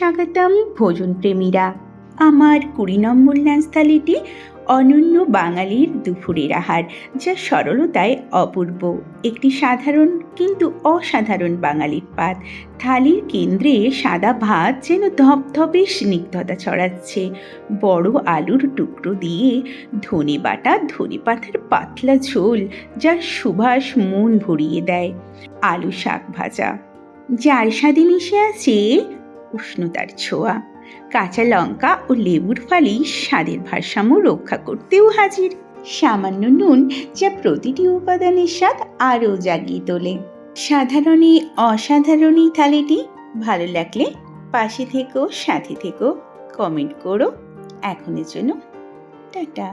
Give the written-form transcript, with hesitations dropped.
স্বাগতম ভোজন প্রেমীরা। আমার 20 নম্বর লাঞ্চ থালিটি অনন্য বাঙালির দুপুরের আহার, যা সরলতায় অপূর্ব। একটি সাধারণ কিন্তু অসাধারণ বাঙালির পাত। থালির কেন্দ্রে সাদা ভাত যেন ধপধপে স্নিগ্ধতা ছড়াচ্ছে। বড় আলুর টুকরো দিয়ে ধনে বাটা ধনে পাতার পাতলা ঝোল, যার সুবাস মন ভরিয়ে দেয়। আলু শাক ভাজা, যার স্বাদে মিশে আছে উষ্ণতার ছোঁয়া। কাঁচা লঙ্কা ও লেবুর ফালি স্বাদের ভারসাম্য রক্ষা করতেও হাজির। সামান্য নুন, যা প্রতিটি উপাদানের স্বাদ আরও জাগিয়ে তোলে। সাধারণে অসাধারণ এই থালিটি ভালো লাগলে পাশে থেকো, সাথে থেকো, কমেন্ট করো। এখনের জন্য টাটা।